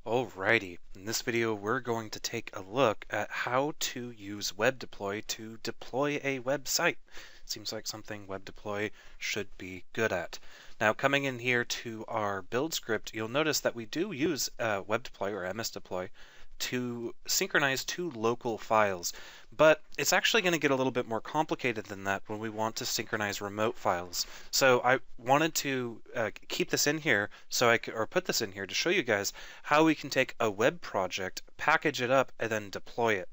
Alrighty, in this video we're going to take a look at how to use MSDeploy to deploy a website. Seems like something MSDeploy should be good at. Now coming in here to our build script, you'll notice that we do use MSDeploy or MSDeploy to synchronize two local files, but it's actually going to get a little bit more complicated than that when we want to synchronize remote files. So I wanted to keep this in here so I could, or put this in here to show you guys how we can take a web project, package it up, and then deploy it.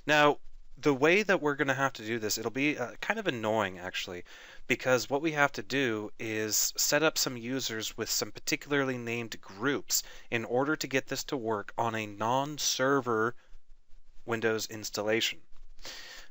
Now, the way that we're going to have to do this, it'll be kind of annoying actually, because what we have to do is set up some users with some particularly named groups in order to get this to work on a non-server Windows installation.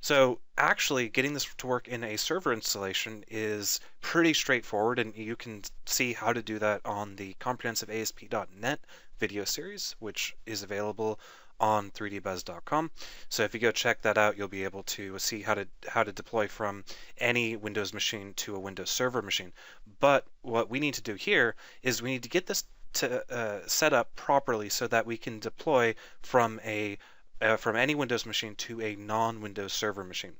So actually getting this to work in a server installation is pretty straightforward, and you can see how to do that on the comprehensive ASP.NET video series, which is available on 3dbuzz.com. So if you go check that out, you'll be able to see how to deploy from any Windows machine to a Windows Server machine. But what we need to do here is we need to get this to set up properly so that we can deploy from any Windows machine to a non-Windows Server machine.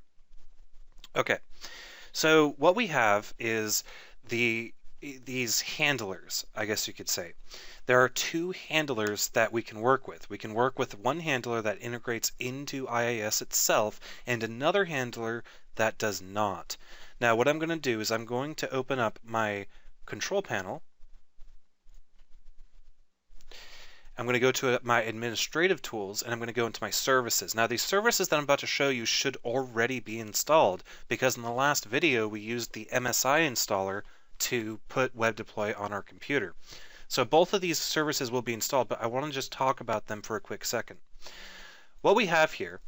Okay, so what we have is these handlers, I guess you could say. There are two handlers that we can work with. We can work with one handler that integrates into IIS itself and another handler that does not. Now what I'm going to do is I'm going to open up my control panel. I'm going to go to my administrative tools and I'm going to go into my services. Now these services that I'm about to show you should already be installed because in the last video we used the MSI installer to put MSDeploy on our computer. So both of these services will be installed, but I want to just talk about them for a quick second. What we have here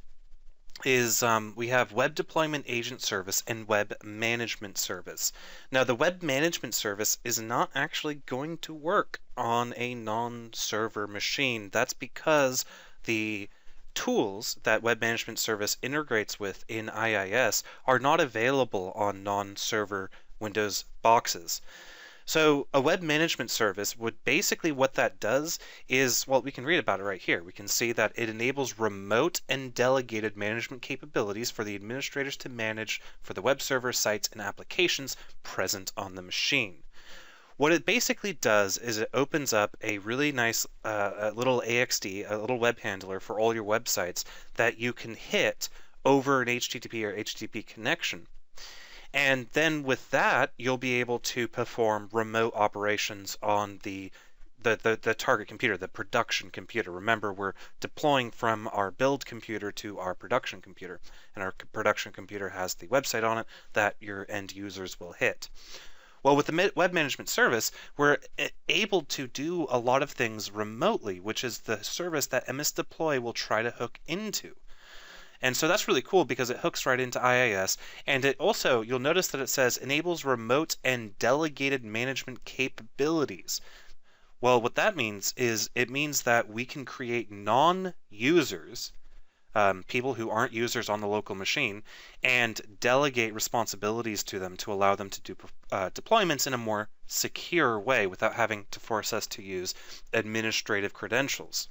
is we have Web Deployment Agent Service and Web Management Service. Now the Web Management Service is not actually going to work on a non-server machine. That's because the tools that Web Management Service integrates with in IIS are not available on non-server Windows boxes. So a web management service would basically, what that does is, well, we can read about it right here. We can see that it enables remote and delegated management capabilities for the administrators to manage for the web server, sites, and applications present on the machine. What it basically does is it opens up a really nice little AXD, a little web handler for all your websites that you can hit over an HTTP or HTTP connection. And then with that, you'll be able to perform remote operations on the target computer, the production computer. Remember, we're deploying from our build computer to our production computer, and our production computer has the website on it that your end users will hit. Well, with the Web Management Service, we're able to do a lot of things remotely, which is the service that MSDeploy will try to hook into. And so that's really cool because it hooks right into IIS, and it also, you'll notice that it says enables remote and delegated management capabilities. Well, what that means is it means that we can create non-users, people who aren't users on the local machine, and delegate responsibilities to them to allow them to do deployments in a more secure way without having to force us to use administrative credentials.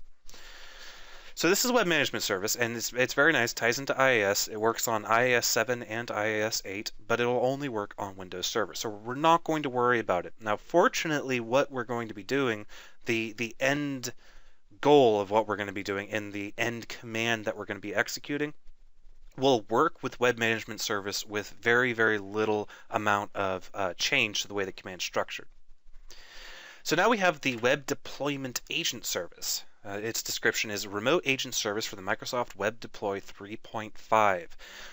So this is Web Management Service, and it's very nice, ties into IIS. It works on IIS 7 and IIS 8, but it'll only work on Windows Server. So we're not going to worry about it. Now, fortunately, what we're going to be doing, the end goal of what we're going to be doing and the end command that we're going to be executing will work with Web Management Service with very, very little amount of change to the way the command's structured. So now we have the Web Deployment Agent Service. Its description is Remote Agent Service for the Microsoft MSDeploy 3.5.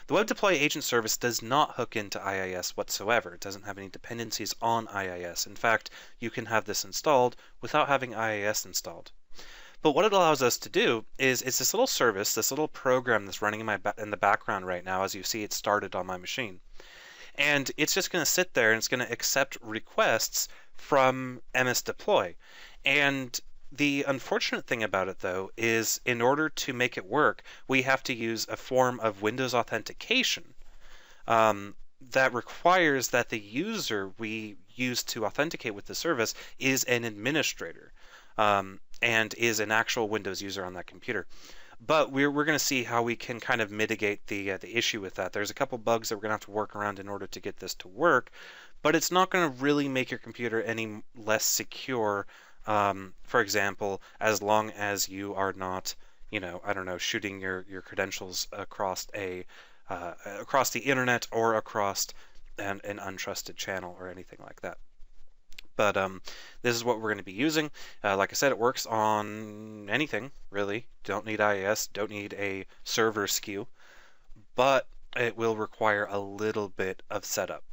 The MSDeploy Agent Service does not hook into IIS whatsoever. It doesn't have any dependencies on IIS. In fact, you can have this installed without having IIS installed. But what it allows us to do is it's this little service, this little program that's running in the background right now. As you see, it started on my machine. And it's just going to sit there and it's going to accept requests from MSDeploy. And the unfortunate thing about it, though, is in order to make it work, we have to use a form of Windows authentication that requires that the user we use to authenticate with the service is an administrator. and is an actual Windows user on that computer. But we're going to see how we can kind of mitigate the issue with that. There's a couple bugs that we're going to have to work around in order to get this to work, but it's not going to really make your computer any less secure. For example, as long as you are not, I don't know, shooting your credentials across across the internet or across an untrusted channel or anything like that. But this is what we're going to be using. Like I said, it works on anything, really. Don't need IIS, don't need a server SKU, but it will require a little bit of setup.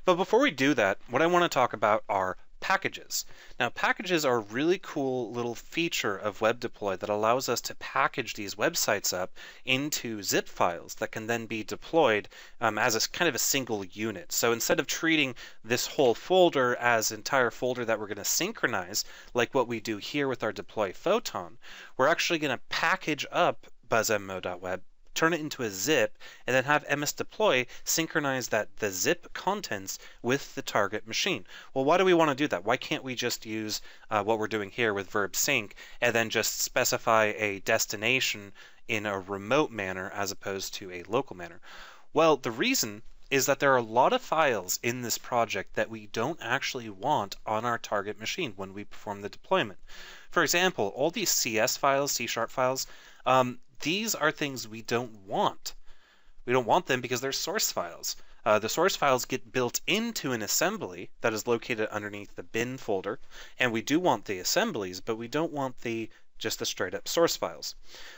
But before we do that, what I want to talk about are packages. Now, packages are a really cool little feature of MSDeploy that allows us to package these websites up into zip files that can then be deployed as a kind of a single unit. So instead of treating this whole folder as an entire folder that we're going to synchronize, like what we do here with our deploy Photon, we're actually going to package up buzzmmo.web, turn it into a zip, and then have MSDeploy synchronize the zip contents with the target machine. Well, why do we want to do that? Why can't we just use what we're doing here with verb sync and then just specify a destination in a remote manner as opposed to a local manner? Well, the reason is that there are a lot of files in this project that we don't actually want on our target machine when we perform the deployment. For example, all these CS files, C# files, these are things we don't want. We don't want them because they're source files. The source files get built into an assembly that is located underneath the bin folder, and we do want the assemblies, but we don't want just the straight up source files.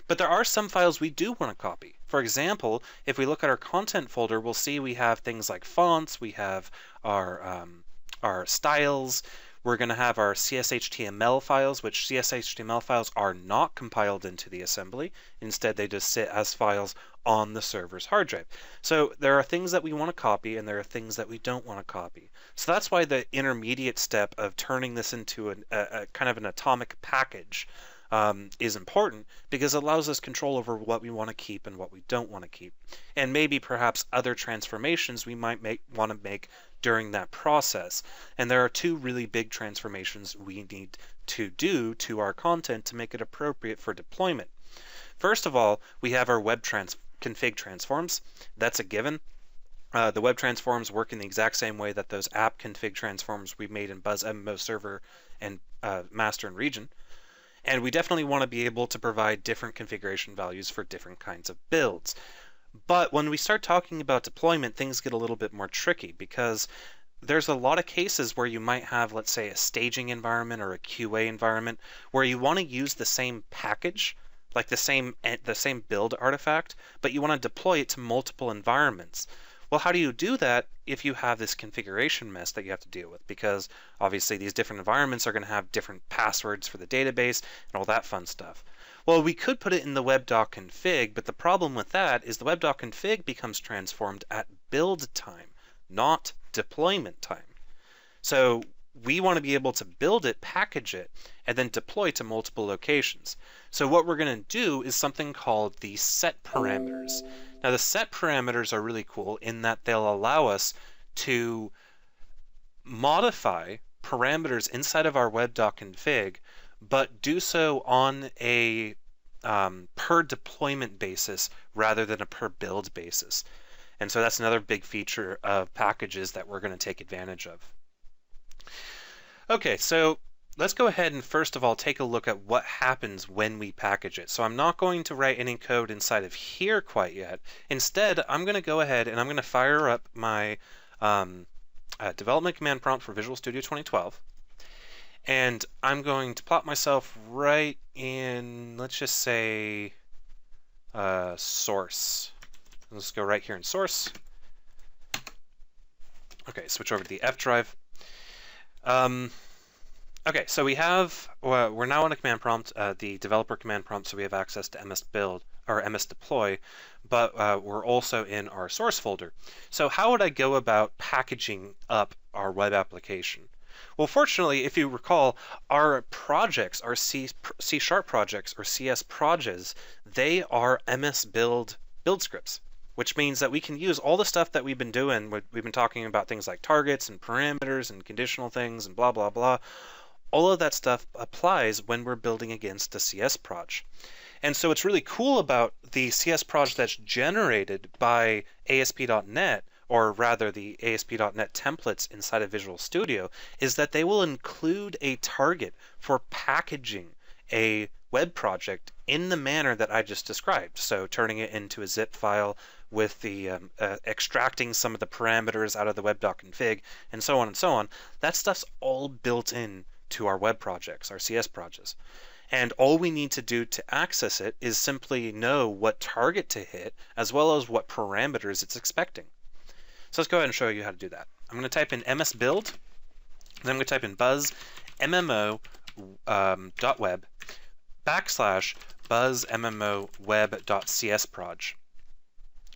But there are some files we do want to copy. For example, if we look at our content folder, we'll see we have things like fonts, we have our styles, we're going to have our CSHTML files, which CSHTML files are not compiled into the assembly. Instead, they just sit as files on the server's hard drive. So there are things that we want to copy and there are things that we don't want to copy. So that's why the intermediate step of turning this into a kind of an atomic package is important, because it allows us control over what we want to keep and what we don't want to keep. And maybe perhaps other transformations we might want to make during that process. And there are two really big transformations we need to do to our content to make it appropriate for deployment. First of all, we have our web config transforms. That's a given. The web transforms work in the exact same way that those app config transforms we made in BuzzMMO server and master and region. And we definitely want to be able to provide different configuration values for different kinds of builds. But when we start talking about deployment, things get a little bit more tricky, because there's a lot of cases where you might have, let's say, a staging environment or a QA environment where you want to use the same package, like the same build artifact, but you want to deploy it to multiple environments. Well, how do you do that if you have this configuration mess that you have to deal with? Because obviously these different environments are going to have different passwords for the database and all that fun stuff. Well, we could put it in the web.config, but the problem with that is the web.config becomes transformed at build time, not deployment time. So we want to be able to build it, package it, and then deploy to multiple locations. So what we're going to do is something called the set parameters. Now, the set parameters are really cool in that they'll allow us to modify parameters inside of our web.config, but do so on a per deployment basis rather than a per build basis. And so that's another big feature of packages that we're going to take advantage of. Okay, so let's go ahead and first of all take a look at what happens when we package it. So I'm not going to write any code inside of here quite yet. Instead, I'm going to go ahead and I'm going to fire up my development command prompt for Visual Studio 2012. And I'm going to plop myself right in, let's just say, source. Let's go right here in source. Okay, switch over to the F drive. Okay, so we're now on a command prompt, the developer command prompt, so we have access to MSBuild or MSDeploy, but we're also in our source folder. So how would I go about packaging up our web application? Well, fortunately, if you recall, our projects, our C# projects or CS projects, they are MSBuild build scripts, which means that we can use all the stuff that we've been doing. We've been talking about things like targets and parameters and conditional things and blah, blah, blah. all of that stuff applies when we're building against a CS proj. And so what's really cool about the CS proj that's generated by ASP.NET, or rather the ASP.NET templates inside of Visual Studio, is that they will include a target for packaging a web project in the manner that I just described. So turning it into a zip file with the extracting some of the parameters out of the web.config and so on and so on. That stuff's all built in to our web projects, our CS projects. And all we need to do to access it is simply know what target to hit as well as what parameters it's expecting. So let's go ahead and show you how to do that. I'm going to type in msbuild, then I'm going to type in buzz MMO .web /buzz MMO web.csproj.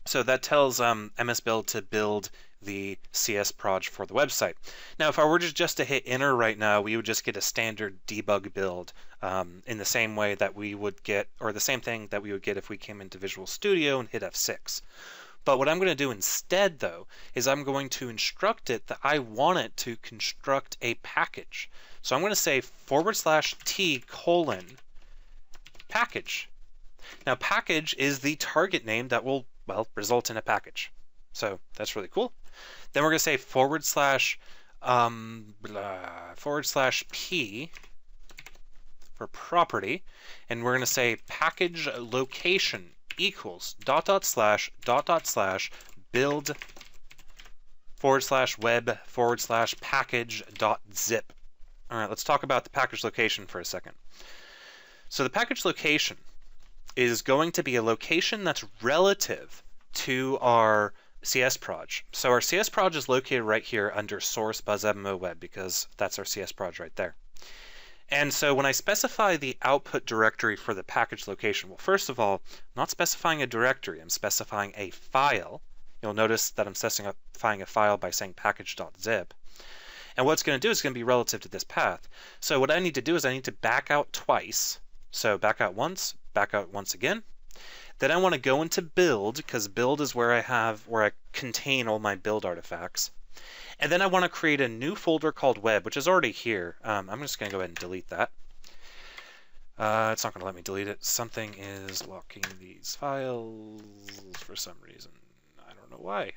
So that tells msbuild to build the CS proj for the website. Now, if I were just to hit enter right now, we would just get a standard debug build in the same way that we would get, or the same thing that we would get if we came into Visual Studio and hit F6. But what I'm going to do instead, though, is I'm going to instruct it that I want it to construct a package. So I'm going to say /t : package. Now, package is the target name that will, well, result in a package. So that's really cool. Then we're going to say /p for property, and we're going to say package location equals // build /web /package.zip. All right, let's talk about the package location for a second. So the package location is going to be a location that's relative to our CS proj. So our CS proj is located right here under source buzz MMO web because that's our CS proj right there. And so when I specify the output directory for the package location, well, first of all, I'm not specifying a directory, I'm specifying a file. You'll notice that I'm specifying a file by saying package.zip. And what it's going to do is going to be relative to this path. So what I need to do is I need to back out twice. So back out once again. Then I want to go into build, because build is where I contain all my build artifacts. And then I want to create a new folder called web, which is already here. I'm just going to go ahead and delete that. It's not going to let me delete it. Something is locking these files for some reason. I don't know why.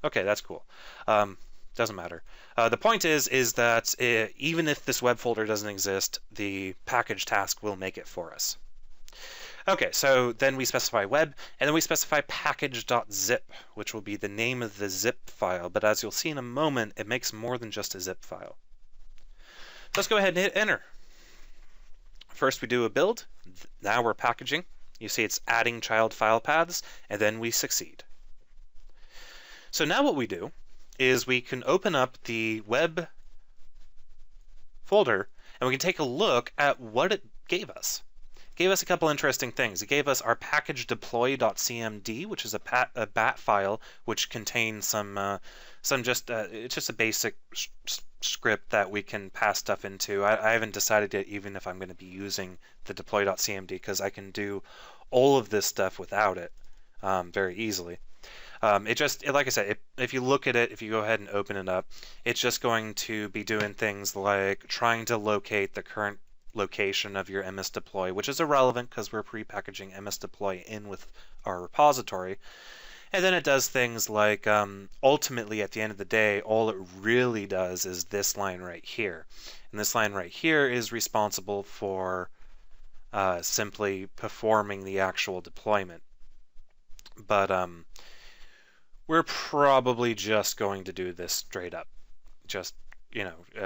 Okay, that's cool. Doesn't matter. The point is that even if this web folder doesn't exist, the package task will make it for us. Okay, so then we specify web, and then we specify package.zip, which will be the name of the zip file, but as you'll see in a moment, it makes more than just a zip file. So let's go ahead and hit enter. First we do a build, now we're packaging. You see it's adding child file paths, and then we succeed. So now what we do is we can open up the web folder, and we can take a look at what it gave us. Gave us a couple interesting things. It gave us our package deploy.cmd, which is a bat file which contains it's just a basic script that we can pass stuff into. I haven't decided yet even if I'm going to be using the deploy.cmd because I can do all of this stuff without it very easily. Like I said, if you look at it, if you go ahead and open it up, it's just going to be doing things like trying to locate the current location of your MSDeploy, which is irrelevant because we're pre-packaging MSDeploy in with our repository. And then it does things like, ultimately at the end of the day, all it really does is this line right here. And this line right here is responsible for simply performing the actual deployment. But we're probably just going to do this straight up. Just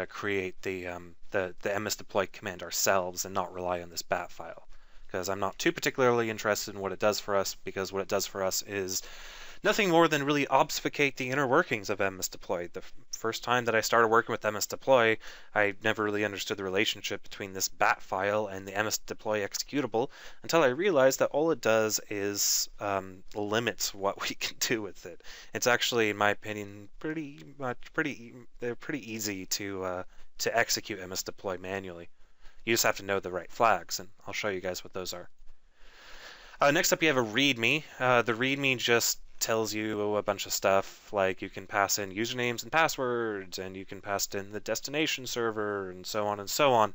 create the MSDeploy command ourselves and not rely on this bat file, because I'm not too particularly interested in what it does for us, because what it does for us is nothing more than really obfuscate the inner workings of MSDeploy. The first time that I started working with MSDeploy, I never really understood the relationship between this bat file and the MSDeploy executable until I realized that all it does is limits what we can do with it. It's actually, in my opinion, pretty easy to execute MSDeploy manually. You just have to know the right flags, and I'll show you guys what those are. Next up, you have a README. The README just tells you a bunch of stuff, like you can pass in usernames and passwords, and you can pass in the destination server, and so on and so on.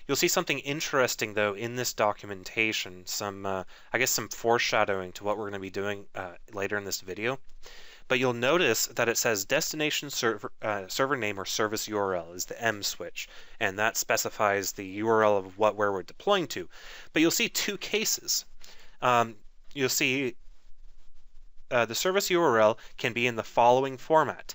You'll see something interesting, though, in this documentation, I guess some foreshadowing to what we're going to be doing later in this video. But you'll notice that it says destination server name or service URL is the M switch, and that specifies the URL of where we're deploying to. But you'll see two cases. You'll see the service URL can be in the following format: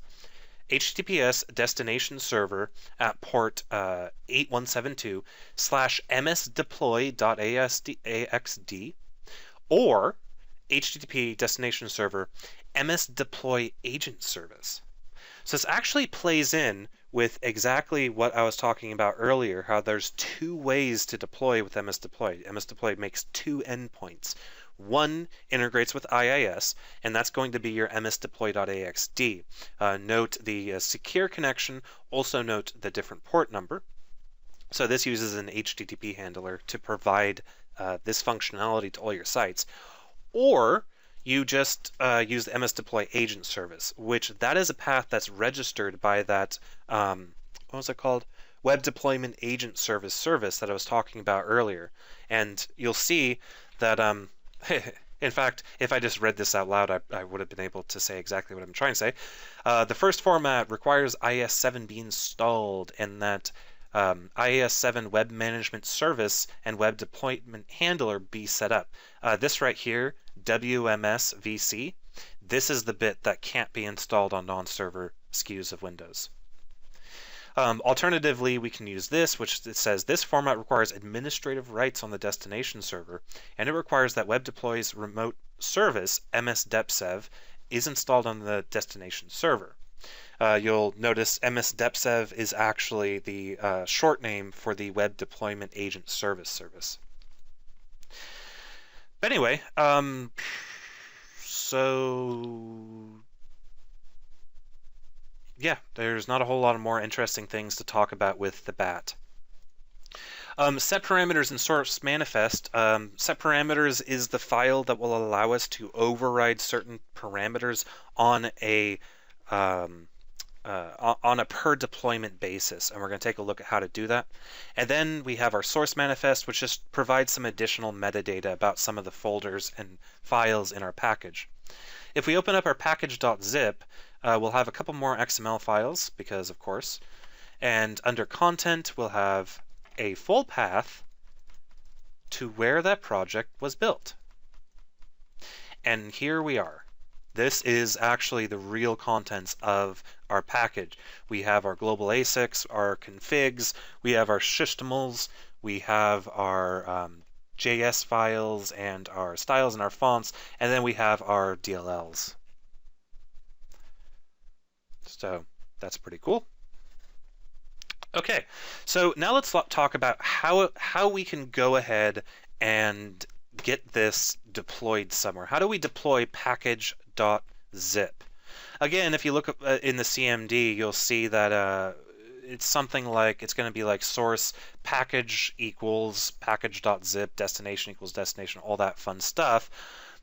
HTTPS destination server at port 8172 / MSDeploy.axd, or HTTP destination server MSDeploy agent service. So this actually plays in with exactly what I was talking about earlier, how there's two ways to deploy with MSDeploy. MSDeploy makes two endpoints. One integrates with IIS, and that's going to be your MSDeploy.axd. Note the secure connection, also note the different port number. So this uses an HTTP handler to provide this functionality to all your sites. Or you just use the MSDeploy agent service, which that is a path that's registered by that, what was it called? Web Deployment Agent Service that I was talking about earlier. And you'll see that, in fact, if I just read this out loud, I would have been able to say exactly what I'm trying to say. The first format requires IIS-7 be installed, and that IIS-7 Web Management Service and Web Deployment Handler be set up. This right here, WMS-VC, this is the bit that can't be installed on non-server SKUs of Windows. Alternatively, we can use this, which it says this format requires administrative rights on the destination server, and it requires that WebDeploy's remote service, MSDepsev, is installed on the destination server. You'll notice MSDepsev is actually the short name for the Web Deployment Agent Service. But anyway, so yeah, there's not a whole lot of more interesting things to talk about with the BAT. Set parameters in source manifest. Set parameters is the file that will allow us to override certain parameters on a per deployment basis, and we're going to take a look at how to do that. And then we have our source manifest, which just provides some additional metadata about some of the folders and files in our package. If we open up our package.zip, we'll have a couple more XML files, because of course, and under content we'll have a full path to where that project was built. And here we are. This is actually the real contents of our package. We have our global ASICs, our configs, we have our systemls, we have our JS files and our styles and our fonts, and then we have our DLLs. So that's pretty cool. Okay, so now let's talk about how we can go ahead and get this deployed somewhere. How do we deploy package.zip? Again, if you look in the CMD, you'll see that it's something like, it's going to be like source package equals package.zip, destination equals destination, all that fun stuff.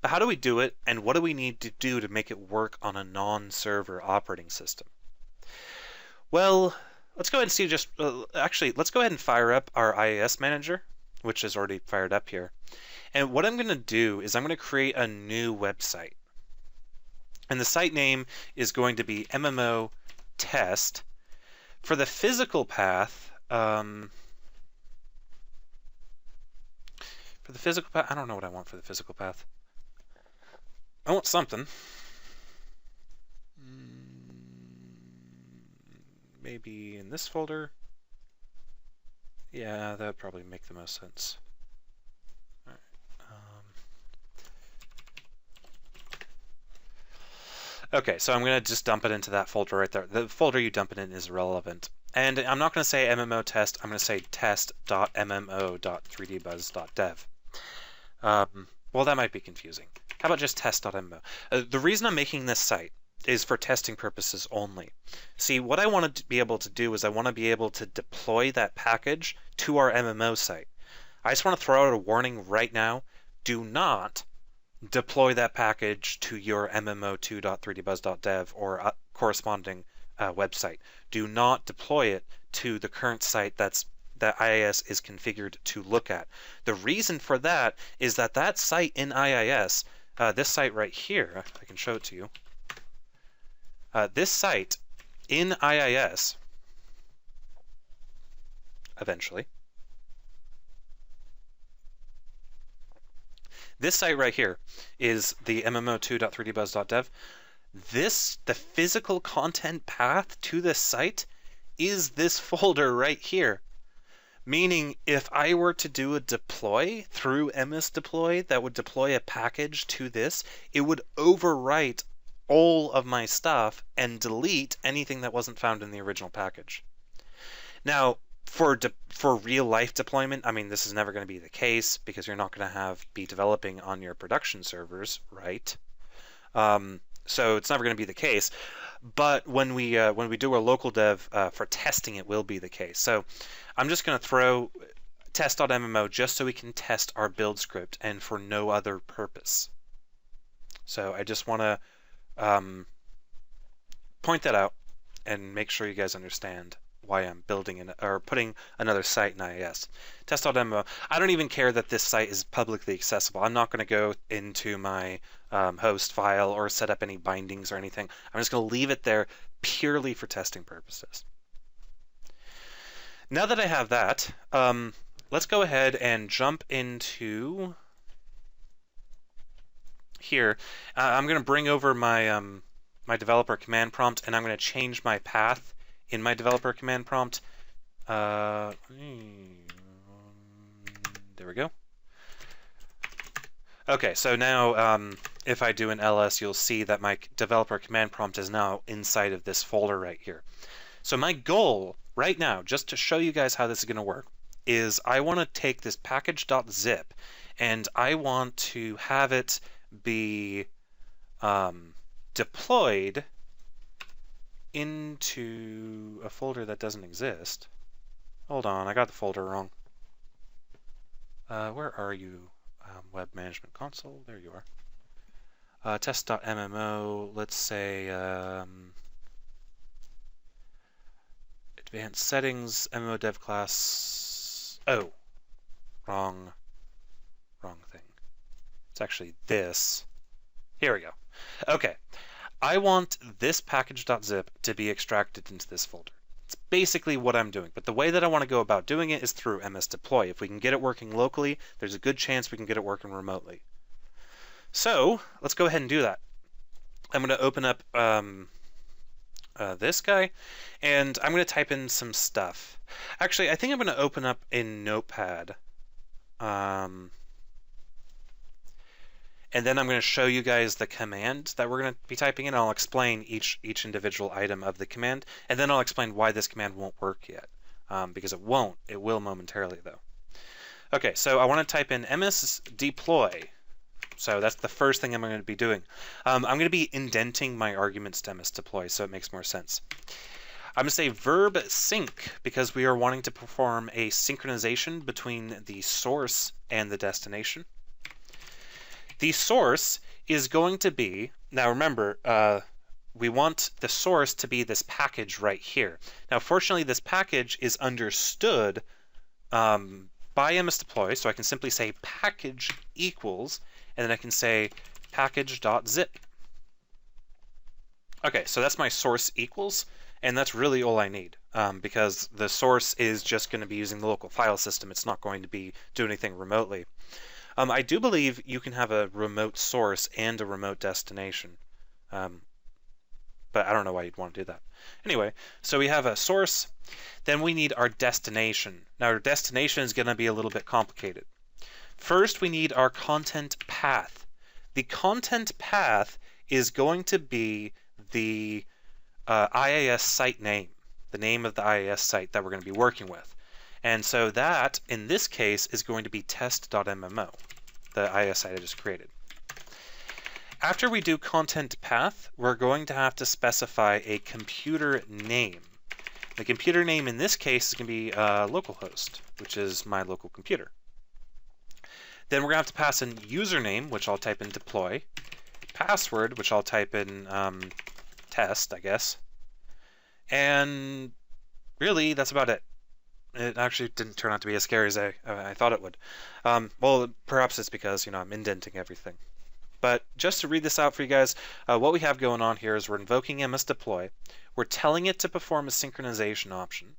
But how do we do it, and what do we need to do to make it work on a non-server operating system? Well, let's go ahead and see actually, let's go ahead and fire up our IIS manager, which is already fired up here. And what I'm going to do is I'm going to create a new website. And the site name is going to be MMO test. For the physical path, I don't know what I want for the physical path. I want something. Maybe in this folder. Yeah, that would probably make the most sense. All right. Okay, so I'm going to just dump it into that folder right there. The folder you dump it in is irrelevant. And I'm not going to say MMO test. I'm going to say test.mmo.3dbuzz.dev. Well, that might be confusing. How about just test.mmo? The reason I'm making this site is for testing purposes only. See, what I want to be able to do is I want to be able to deploy that package to our MMO site. I just want to throw out a warning right now. Do not deploy that package to your MMO2.3dbuzz.dev or corresponding website. Do not deploy it to the current site that IIS is configured to look at. The reason for that is that that site in IIS, this site right here, I can show it to you. This site in IIS, eventually, this site right here is the MMO2.3dbuzz.dev. The physical content path to this site is this folder right here. Meaning, if I were to do a deploy through MSDeploy that would deploy a package to this, it would overwrite all of my stuff and delete anything that wasn't found in the original package. Now, for real life deployment, I mean, this is never going to be the case because you're not going to be developing on your production servers, right? So it's never going to be the case. But when we do our local dev for testing, it will be the case. So I'm just going to throw test.mmo just so we can test our build script and for no other purpose. So I just want to point that out and make sure you guys understand why I'm building or putting another site in IIS. Test.mmo. I don't even care that this site is publicly accessible. I'm not going to go into my host file or set up any bindings or anything. I'm just going to leave it there purely for testing purposes. Now that I have that, let's go ahead and jump into here. I'm going to bring over my my developer command prompt, and I'm going to change my path in my developer command prompt. There we go. Okay, so now if I do an ls, you'll see that my developer command prompt is now inside of this folder right here. So my goal right now, just to show you guys how this is going to work, is I want to take this package.zip and I want to have it be deployed into a folder that doesn't exist. Hold on, I got the folder wrong. Where are you? Web Management Console, there you are. Test.mmo, let's say advanced settings, MMO dev class. Oh, wrong thing. It's actually this. Here we go. Okay, I want this package.zip to be extracted into this folder. It's basically what I'm doing, but the way that I want to go about doing it is through MSDeploy. If we can get it working locally, there's a good chance we can get it working remotely. So let's go ahead and do that. I'm going to open up this guy, and I'm going to type in some stuff. Actually, I think I'm going to open up in Notepad. And then I'm going to show you guys the command that we're going to be typing in. I'll explain each individual item of the command, and then I'll explain why this command won't work yet, because it won't. It will momentarily, though. Okay, so I want to type in MSDeploy. So that's the first thing I'm going to be doing. I'm going to be indenting my arguments to MSDeploy, so it makes more sense. I'm going to say verb sync because we are wanting to perform a synchronization between the source and the destination. The source is going to be, now remember, we want the source to be this package right here. Now, fortunately, this package is understood by MSDeploy, so I can simply say package equals, and then I can say package.zip. Okay, so that's my source equals, and that's really all I need, because the source is just going to be using the local file system. It's not going to be doing anything remotely. I do believe you can have a remote source and a remote destination, but I don't know why you'd want to do that. Anyway, so we have a source, then we need our destination. Now our destination is going to be a little bit complicated. First, we need our content path. The content path is going to be the IIS site name, the name of the IIS site that we're going to be working with. And so that, in this case, is going to be test.mmo, the IIS site I just created. After we do content path, we're going to have to specify a computer name. The computer name in this case is going to be localhost, which is my local computer. Then we're going to have to pass in username, which I'll type in deploy, password, which I'll type in test, I guess. And really, that's about it. It actually didn't turn out to be as scary as I thought it would. Well, perhaps it's because, I'm indenting everything. But just to read this out for you guys, what we have going on here is we're invoking MSDeploy. We're telling it to perform a synchronization option.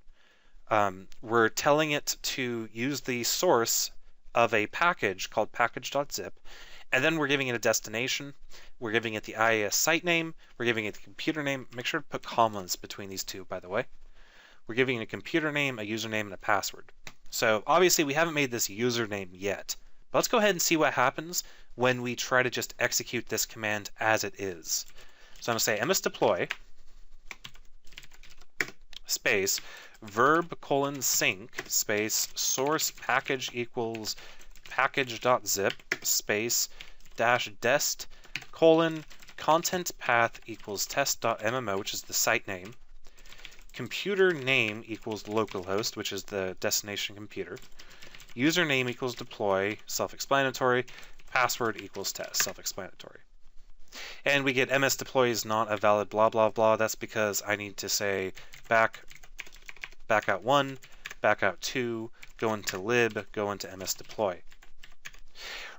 We're telling it to use the source of a package called package.zip, and then we're giving it a destination. We're giving it the IIS site name. We're giving it the computer name. Make sure to put commas between these two, by the way. We're giving it a computer name, a username, and a password. So obviously we haven't made this username yet, but let's go ahead and see what happens when we try to just execute this command as it is. So I'm going to say msdeploy space verb : sync space source package equals package.zip space dash dest : content path equals test.mmo, which is the site name, computer name equals localhost, which is the destination computer, username equals deploy, self-explanatory, password equals test, self-explanatory. And we get MSDeploy is not a valid blah blah blah. That's because I need to say back out 1, back out 2, go into lib, go into MSDeploy.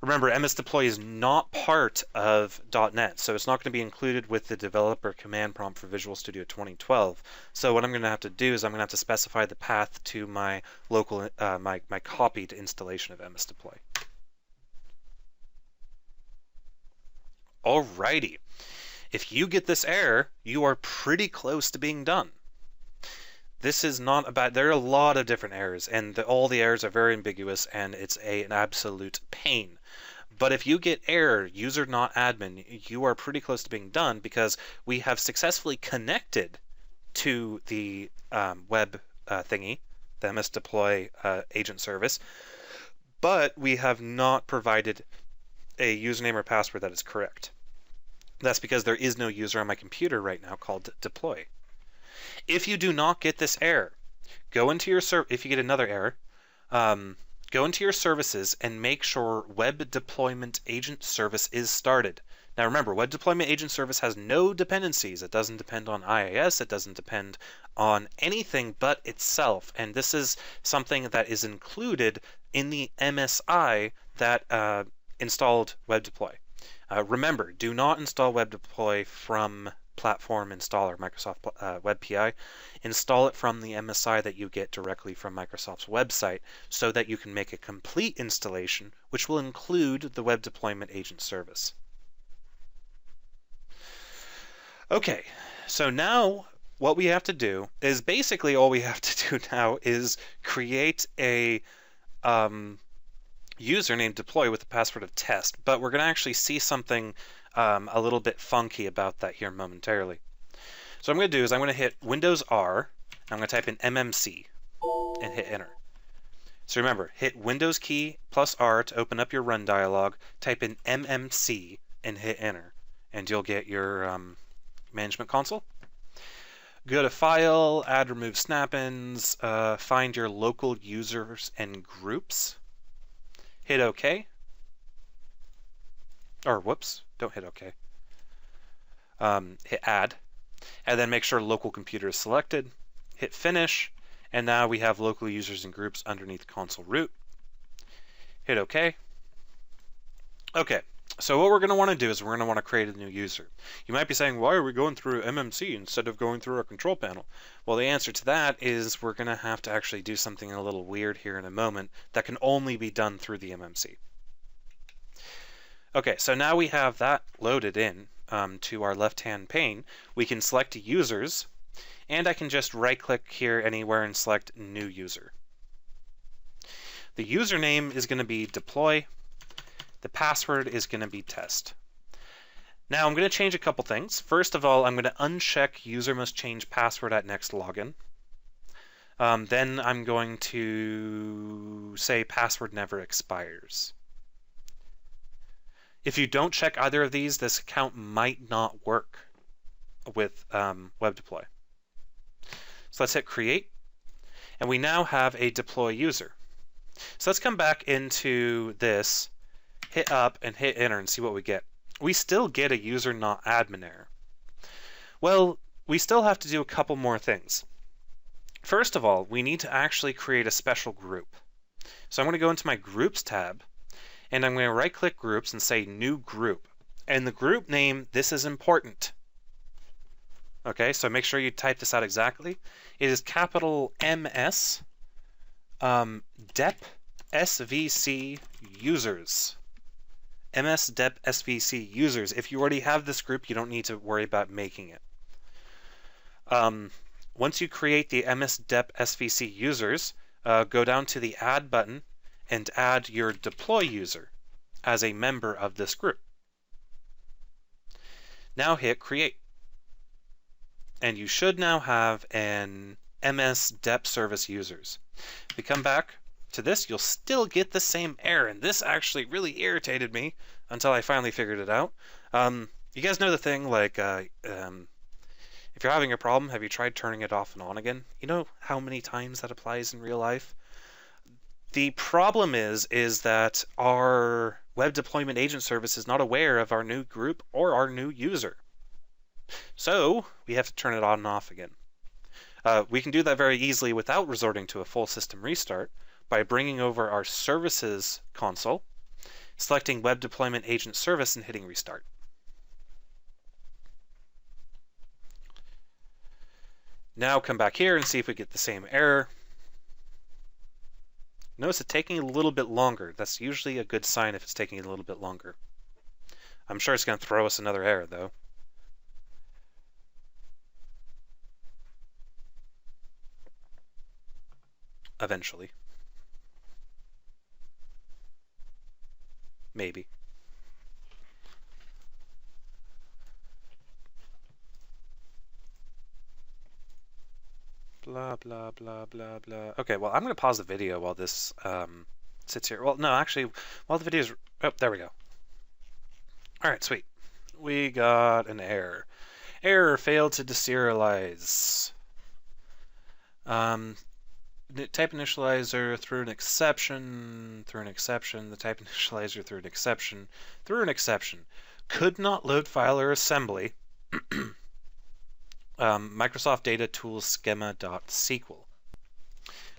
Remember, MSDeploy is not part of .NET, so it's not going to be included with the developer command prompt for Visual Studio 2012. So what I'm going to have to do is I'm going to have to specify the path to my local, my copied installation of MSDeploy. Alrighty. If you get this error, you are pretty close to being done. This is not about, there are a lot of different errors, and all the errors are very ambiguous, and it's an absolute pain. But if you get error, user not admin, you are pretty close to being done, because we have successfully connected to the web thingy, the MSDeploy agent service, but we have not provided a username or password that is correct. That's because there is no user on my computer right now called deploy. If you do not get this error, go into your if you get another error, go into your services and make sure Web Deployment Agent Service is started. Now remember, Web Deployment Agent Service has no dependencies. It doesn't depend on IIS. It doesn't depend on anything but itself. And this is something that is included in the MSI that installed Web Deploy. Remember, do not install Web Deploy from Platform Installer, Microsoft Web PI. Install it from the MSI that you get directly from Microsoft's website so that you can make a complete installation, which will include the Web Deployment Agent Service. Okay, so now what we have to do is basically all we have to do now is create a user named deploy with the password of test, but we're going to actually see something a little bit funky about that here momentarily. So what I'm going to do is I'm going to hit Windows R, and I'm going to type in MMC and hit enter. So remember, hit Windows key plus R to open up your run dialog, type in MMC and hit enter, and you'll get your management console. Go to File, Add Remove Snap-ins, find your local users and groups, hit OK. Or whoops, don't hit OK. Hit Add, and then make sure local computer is selected. Hit Finish, and now we have local users and groups underneath console root. Hit OK. Okay, so what we're going to want to do is we're going to want to create a new user. You might be saying, why are we going through MMC instead of going through our control panel? Well, the answer to that is we're going to have to actually do something a little weird here in a moment that can only be done through the MMC. Okay, so now we have that loaded in to our left-hand pane. We can select users, and I can just right-click here anywhere and select New User. The username is going to be deploy. The password is going to be test. Now I'm going to change a couple things. First of all, I'm going to uncheck user must change password at next login. Then I'm going to say password never expires. If you don't check either of these, this account might not work with Web Deploy. So let's hit create, and we now have a deploy user. So let's come back into this, hit up and hit enter and see what we get. We still get a user not admin error. Well, we still have to do a couple more things. First of all, we need to actually create a special group. So I'm going to go into my Groups tab, and I'm going to right-click Groups and say New Group. And the group name, this is important. Okay, so make sure you type this out exactly. It is capital MS Dep SVC Users. MSDep SVC Users. If you already have this group, you don't need to worry about making it. Once you create the MSDep SVC Users, go down to the Add button and add your deploy user as a member of this group. Now hit Create. And you should now have an MSDep service users. If you come back to this, you'll still get the same error, and this actually really irritated me until I finally figured it out. You guys know the thing, like, if you're having a problem, have you tried turning it off and on again? You know how many times that applies in real life? The problem is that our web deployment agent service is not aware of our new group or our new user. So we have to turn it on and off again. We can do that very easily without resorting to a full system restart by bringing over our services console, selecting web deployment agent service and hitting restart. Now come back here and see if we get the same error. Notice it taking a little bit longer. That's usually a good sign if it's taking a little bit longer. I'm sure it's going to throw us another error though. Eventually. Maybe. Blah, blah, blah, blah, blah. Okay, well, I'm going to pause the video while this sits here. Well, no, actually, while the video's... Oh, there we go. All right, sweet. We got an error. Error, failed to deserialize. Type initializer through an exception, the type initializer through an exception. Could not load file or assembly. Microsoft Data Tools schema.sql.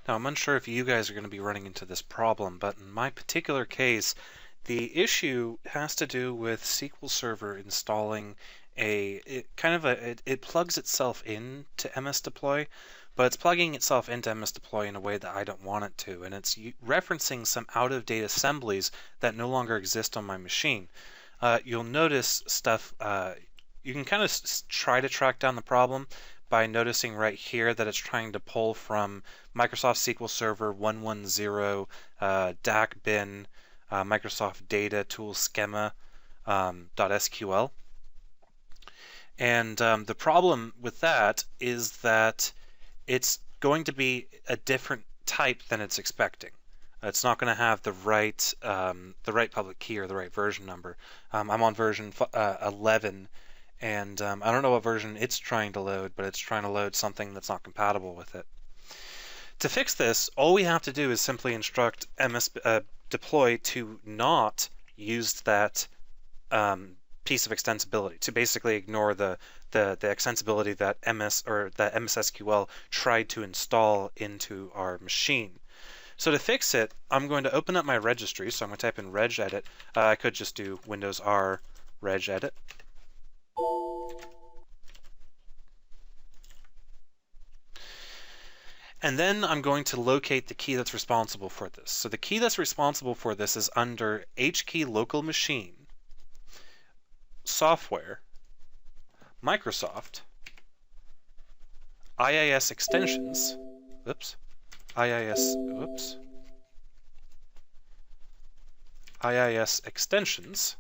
Now, I'm unsure if you guys are going to be running into this problem, but in my particular case, the issue has to do with SQL Server installing it plugs itself into MSDeploy, but it's plugging itself into MSDeploy in a way that I don't want it to, and it's referencing some out-of-date assemblies that no longer exist on my machine. You'll notice stuff, you can kind of try to track down the problem by noticing right here that it's trying to pull from Microsoft SQL Server 110 DAC bin Microsoft Data Tools schema .sql. And the problem with that is that it's going to be a different type than it's expecting. It's not going to have the right public key or the right version number. I'm on version 11, and I don't know what version it's trying to load, but it's trying to load something that's not compatible with it. To fix this, all we have to do is simply instruct MSDeploy to not use that piece of extensibility, to basically ignore the extensibility that MSSQL tried to install into our machine. So to fix it, I'm going to open up my registry. So I'm going to type in regedit. I could just do Windows R regedit. And then I'm going to locate the key that's responsible for this. So the key that's responsible for this is under HKey local machine, software, Microsoft, IIS extensions, IIS extensions,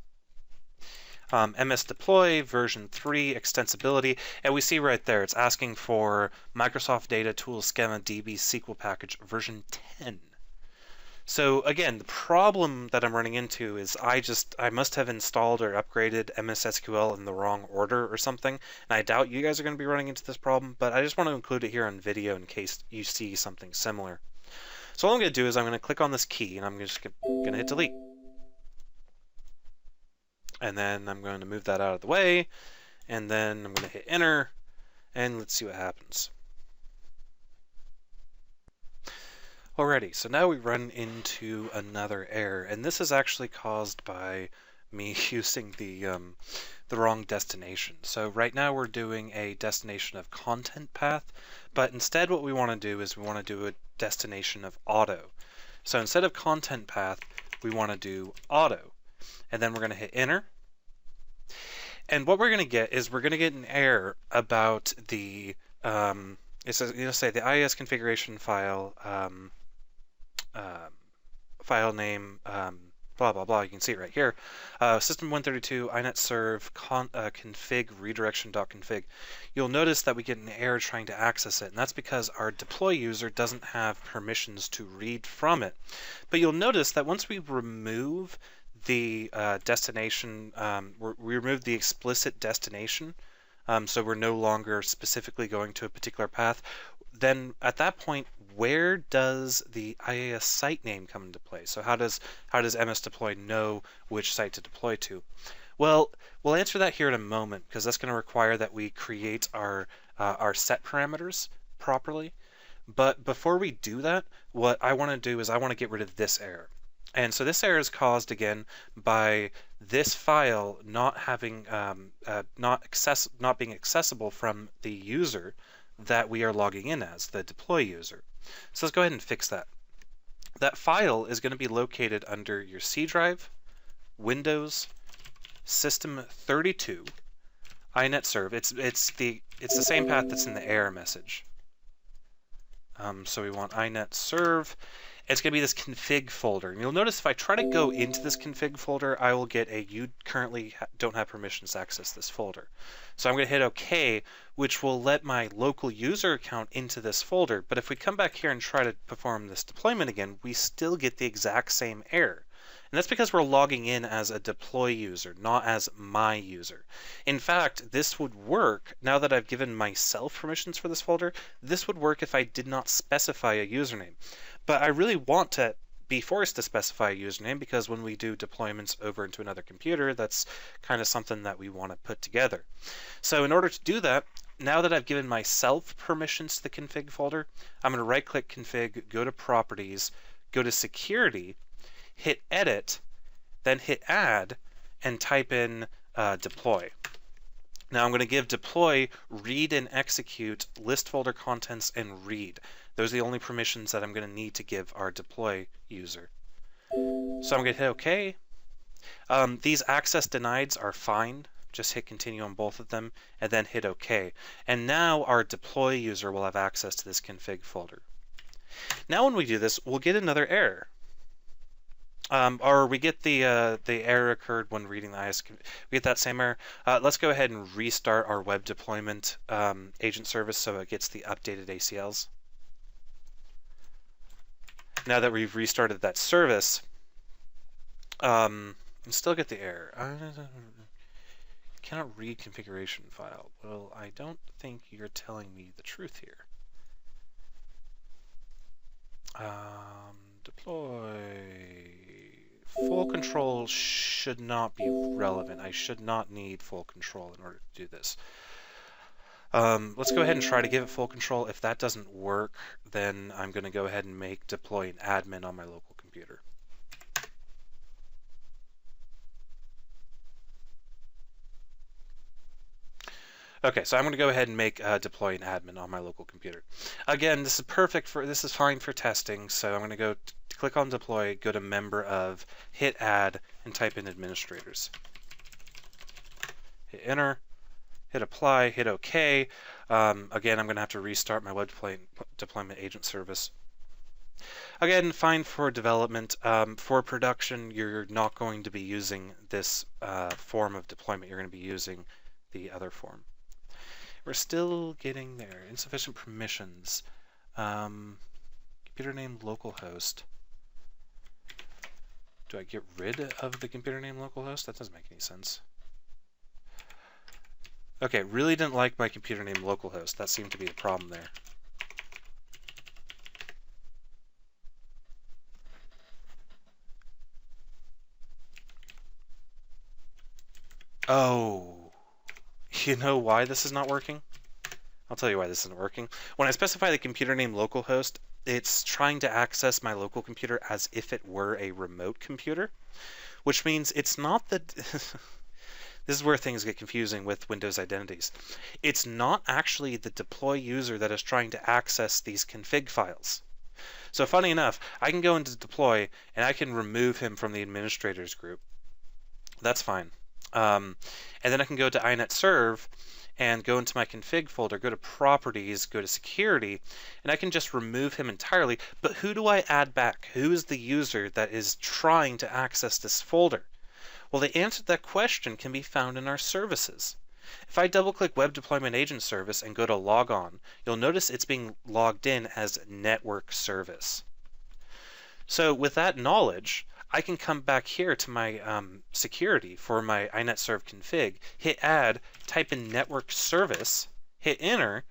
MSDeploy version 3 extensibility, and we see right there it's asking for Microsoft Data Tools Schema DB SQL package version 10. So again, the problem that I'm running into is I must have installed or upgraded MSSQL in the wrong order or something, and I doubt you guys are going to be running into this problem, but I just want to include it here on video in case you see something similar. So all I'm going to do is I'm going to click on this key and I'm just going to hit delete. And then I'm going to move that out of the way, and then I'm going to hit enter, and let's see what happens. Alrighty, so now we run into another error, and this is actually caused by me using the wrong destination. So right now we're doing a destination of content path, but instead what we want to do is we want to do a destination of auto. So instead of content path, we want to do auto, and then we're going to hit enter. And what we're going to get is we're going to get an error about the it says, say the IIS configuration file file name, blah, blah, blah. You can see it right here. System 132 inetserv config redirection.config. You'll notice that we get an error trying to access it, and that's because our deploy user doesn't have permissions to read from it. But you'll notice that once we remove the destination, we remove the explicit destination, so we're no longer specifically going to a particular path, then at that point, where does the IIS site name come into play? So how does MSDeploy know which site to deploy to? Well, we'll answer that here in a moment, because that's going to require that we create our set parameters properly. But before we do that, what I want to do is I want to get rid of this error. And so this error is caused again by this file not having not being accessible from the user that we are logging in as, the deploy user. So let's go ahead and fix that. That file is going to be located under your C drive, Windows, System 32, inetserv. It's the same path that's in the error message. So we want inetserv. It's going to be this config folder. And you'll notice if I try to go into this config folder, I will get a you currently don't have permissions to access this folder. So I'm going to hit OK, which will let my local user account into this folder. But if we come back here and try to perform this deployment again, we still get the exact same error. And that's because we're logging in as a deploy user, not as my user. In fact, this would work, now that I've given myself permissions for this folder, this would work if I did not specify a username. But I really want to be forced to specify a username, because when we do deployments over into another computer, that's kind of something that we want to put together. So in order to do that, now that I've given myself permissions to the config folder, I'm going to right-click config, go to properties, go to security, hit edit, then hit add, and type in deploy. Now I'm going to give deploy read and execute list folder contents and read. Those are the only permissions that I'm going to need to give our deploy user. So I'm going to hit OK. These access denieds are fine. Just hit continue on both of them and then hit OK. And now our deploy user will have access to this config folder. Now when we do this, we'll get another error. Or we get the error occurred when reading the IIS. We get that same error. Let's go ahead and restart our web deployment agent service so it gets the updated ACLs. Now that we've restarted that service, and still get the error. Cannot read configuration file. Well, I don't think you're telling me the truth here. Deploy. Full control should not be relevant. I should not need full control in order to do this. Let's go ahead and try to give it full control. If that doesn't work, then I'm going to go ahead and make deploy an admin on my local computer. Okay, so I'm going to go ahead and make deploy an admin on my local computer. Again, this is fine for testing, so I'm going to go click on deploy, go to member of, hit add, and type in administrators. Hit enter, hit apply, hit OK. Again, I'm going to have to restart my web deployment agent service. Again, fine for development. For production, you're not going to be using this form of deployment. You're going to be using the other form. We're still getting there. Insufficient permissions. Computer name localhost. Do I get rid of the computer name localhost? That doesn't make any sense. Okay, really didn't like my computer name localhost. That seemed to be a problem there. Oh, you know why this is not working? I'll tell you why this isn't working. When I specify the computer name localhost, it's trying to access my local computer as if it were a remote computer, which means it's not the... This is where things get confusing with Windows identities. It's not actually the deploy user that is trying to access these config files. So funny enough, I can go into deploy and I can remove him from the administrators group. That's fine. And then I can go to inetserv and go into my config folder, go to properties, go to security, and I can just remove him entirely. But who do I add back? Who is the user that is trying to access this folder? Well, the answer to that question can be found in our services. If I double-click Web Deployment Agent Service and go to Log On, you'll notice it's being logged in as Network Service. So with that knowledge, I can come back here to my security for my inetserv config, hit add, type in network service, hit enter,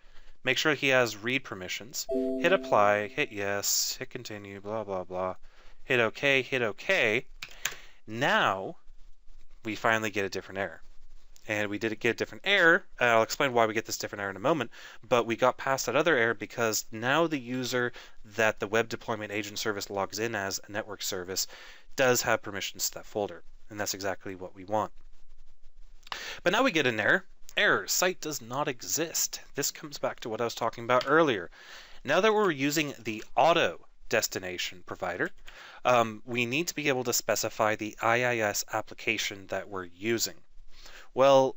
make sure he has read permissions, hit apply, hit yes, hit continue, blah, blah, blah, hit OK, hit OK. Now we finally get a different error. And we did get a different error. I'll explain why we get this different error in a moment, but we got past that other error because now the user that the Web Deployment Agent Service logs in as a network service does have permissions to that folder, and that's exactly what we want. But now we get an error. Error, site does not exist. This comes back to what I was talking about earlier. Now that we're using the auto destination provider, we need to be able to specify the IIS application that we're using. Well,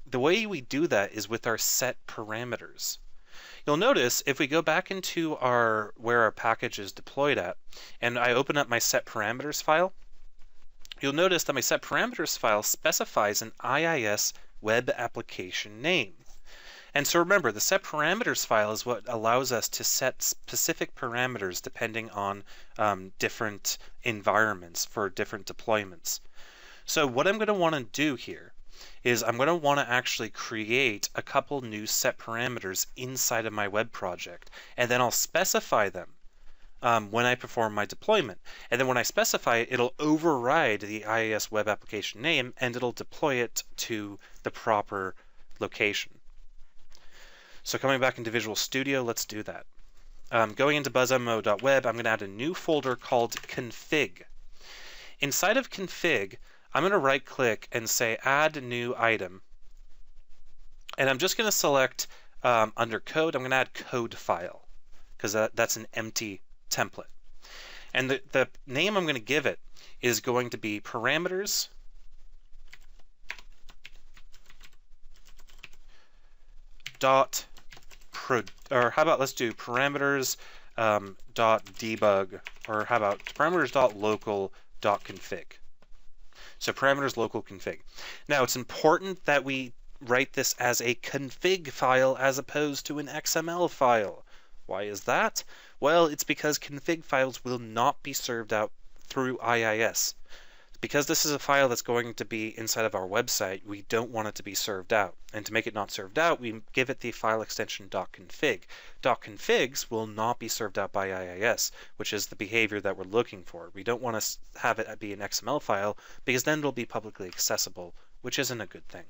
the way we do that is with our set parameters. You'll notice if we go back into where our package is deployed at, and I open up my set parameters file, you'll notice that my set parameters file specifies an IIS web application name. And so remember, the set parameters file is what allows us to set specific parameters depending on different environments for different deployments. So what I'm going to want to do here is I'm going to want to actually create a couple new set parameters inside of my web project, and then I'll specify them when I perform my deployment. And then when I specify it, it'll override the IIS web application name and it'll deploy it to the proper location. So coming back into Visual Studio, let's do that. Going into buzzmmo.web, I'm going to add a new folder called config. Inside of config, I'm going to right click and say add new item, and I'm just going to select under code, I'm going to add code file because that's an empty template, and the name I'm going to give it is going to be parameters dot or how about let's do parameters dot debug, or how about parameters dot local dot config. So parameters local config. Now it's important that we write this as a config file as opposed to an XML file. Why is that? Well, it's because config files will not be served out through IIS. Because this is a file that's going to be inside of our website, we don't want it to be served out. And to make it not served out, we give it the file extension .config. .configs will not be served out by IIS, which is the behavior that we're looking for. We don't want to have it be an XML file, because then it'll be publicly accessible, which isn't a good thing.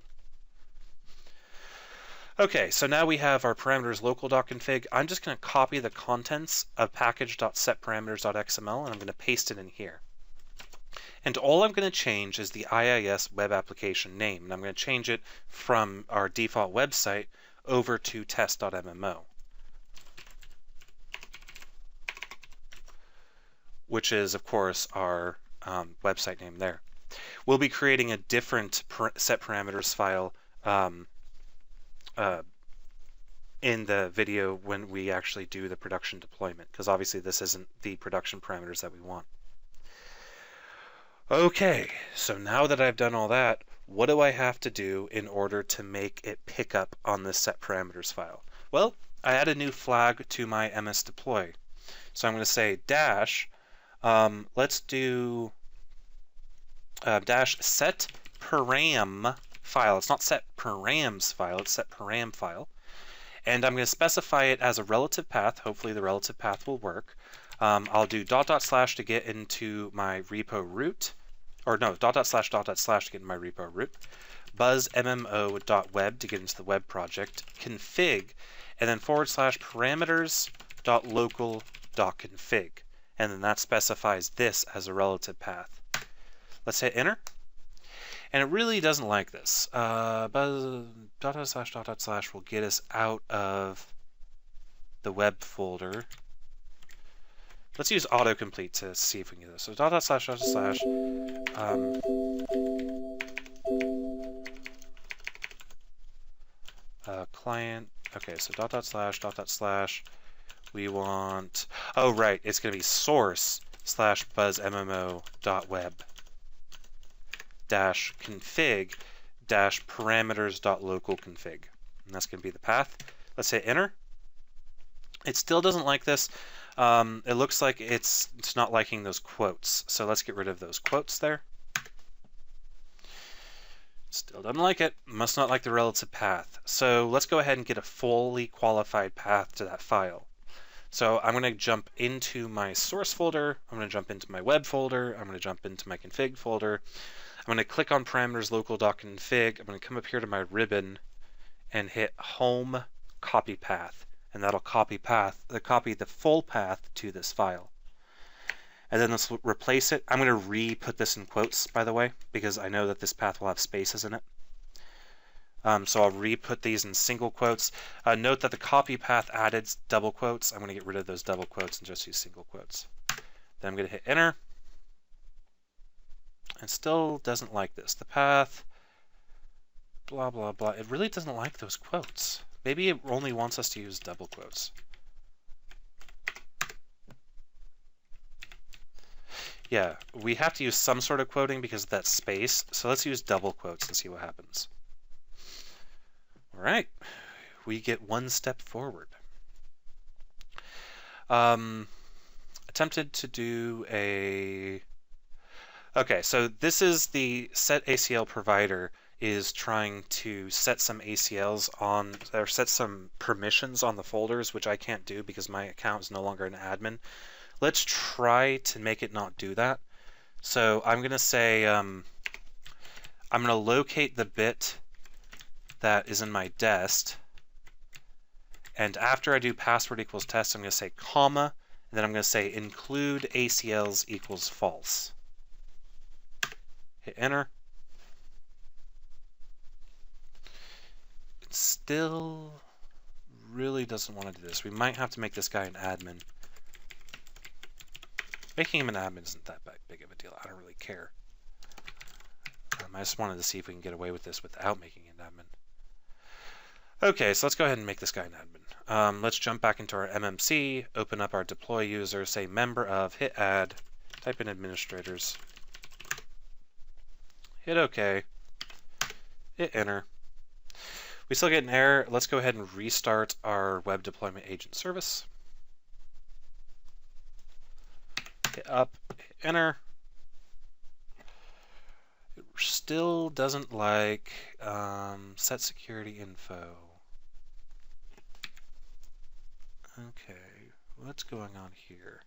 Okay, so now we have our parameters local.config. I'm just going to copy the contents of package.setparameters.xml, and I'm going to paste it in here. And all I'm going to change is the IIS web application name, and I'm going to change it from our default website over to test.mmo, which is, of course, our website name there. We'll be creating a different set parameters file in the video when we actually do the production deployment, because obviously this isn't the production parameters that we want. Okay, so now that I've done all that, what do I have to do in order to make it pick up on this set parameters file? Well, I add a new flag to my MSDeploy. So I'm going to say dash, let's do dash set param file. It's not set params file, it's set param file. And I'm going to specify it as a relative path. Hopefully the relative path will work. I'll do .. to get into my repo root. Or no, .. to get into my repo root. buzzmmo.web to get into the web project, config, and then / parameters.local.config. And then that specifies this as a relative path. Let's hit enter. And it really doesn't like this. Buzz // will get us out of the web folder. Let's use autocomplete to see if we can get this. So // client. Okay, so // we want, oh right, it's going to be source / buzzmmo.web -config -parameters.localconfig. And that's going to be the path. Let's hit enter. It still doesn't like this. It looks like it's not liking those quotes. So let's get rid of those quotes there. Still doesn't like it. Must not like the relative path. So let's go ahead and get a fully qualified path to that file. So I'm going to jump into my source folder. I'm going to jump into my web folder. I'm going to jump into my config folder. I'm going to click on parameters local.config. I'm going to come up here to my ribbon and hit home copy path. And that'll copy the full path to this file. And then let's replace it. I'm going to re-put this in quotes, by the way, because I know that this path will have spaces in it. So I'll re-put these in single quotes. Note that the copy path added double quotes. I'm going to get rid of those double quotes and just use single quotes. Then I'm going to hit enter. And still doesn't like this. The path, blah, blah, blah. It really doesn't like those quotes. Maybe it only wants us to use double quotes. Yeah, we have to use some sort of quoting because of that space. So let's use double quotes and see what happens. All right, we get one step forward. Attempted to do a... Okay, so this is the set ACL provider is trying to set some ACLs on, or set some permissions on the folders, which I can't do because my account is no longer an admin. Let's try to make it not do that. So I'm going to say, I'm going to locate the bit that is in my dest. And after I do password equals test, I'm going to say comma, and then I'm going to say include ACLs equals false. Hit enter. It still really doesn't want to do this. We might have to make this guy an admin. Making him an admin isn't that big of a deal. I don't really care. I just wanted to see if we can get away with this without making an admin. Okay, so let's go ahead and make this guy an admin. Let's jump back into our MMC, open up our deploy user, say member of, hit add, type in administrators, hit OK, hit enter. We still get an error. Let's go ahead and restart our web deployment agent service. Hit up, hit enter. It still doesn't like set security info. Okay, what's going on here?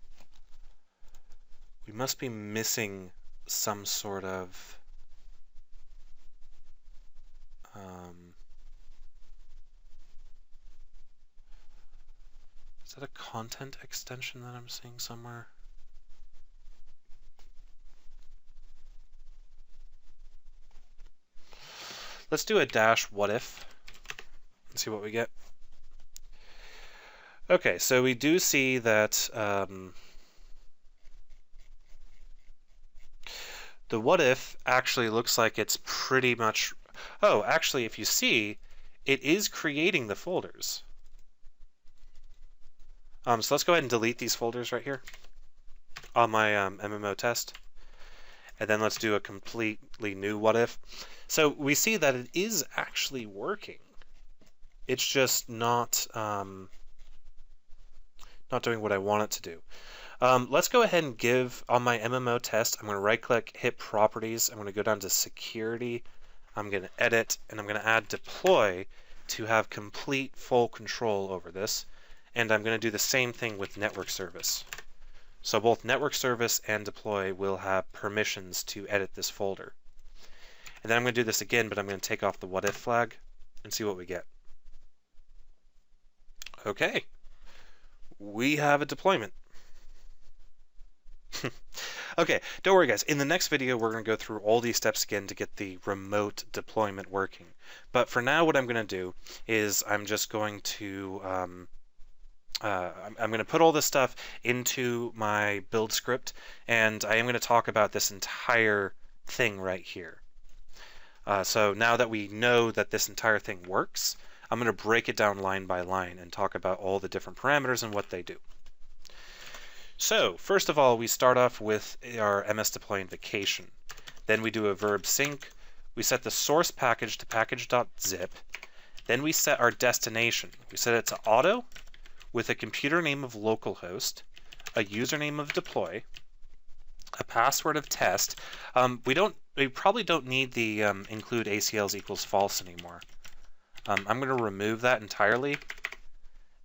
We must be missing some sort of is that a content extension that I'm seeing somewhere? Let's do a dash what if and see what we get. Okay, so we do see that the what if actually looks like it's pretty much... Oh, actually, if you see, it is creating the folders. So let's go ahead and delete these folders right here on my MMO test. And then let's do a completely new what if. So we see that it is actually working. It's just not doing what I want it to do. Let's go ahead and give, on my MMO test, I'm going to right-click, hit Properties. I'm going to go down to Security. I'm going to edit, and I'm going to add Deploy to have complete full control over this. And I'm going to do the same thing with Network Service. So both Network Service and Deploy will have permissions to edit this folder. And then I'm going to do this again, but I'm going to take off the what if flag and see what we get. Okay, we have a deployment. Okay, don't worry guys, in the next video we're going to go through all these steps again to get the remote deployment working. But for now what I'm going to do is I'm just going to I'm going to put all this stuff into my build script, and I am going to talk about this entire thing right here. So now that we know that this entire thing works, I'm going to break it down line by line and talk about all the different parameters and what they do. So first of all, we start off with our MSDeploy invocation. Then we do a verb sync. We set the source package to package.zip. Then we set our destination. We set it to auto with a computer name of localhost, a username of deploy, a password of test. We probably don't need the include ACLs equals false anymore. I'm going to remove that entirely,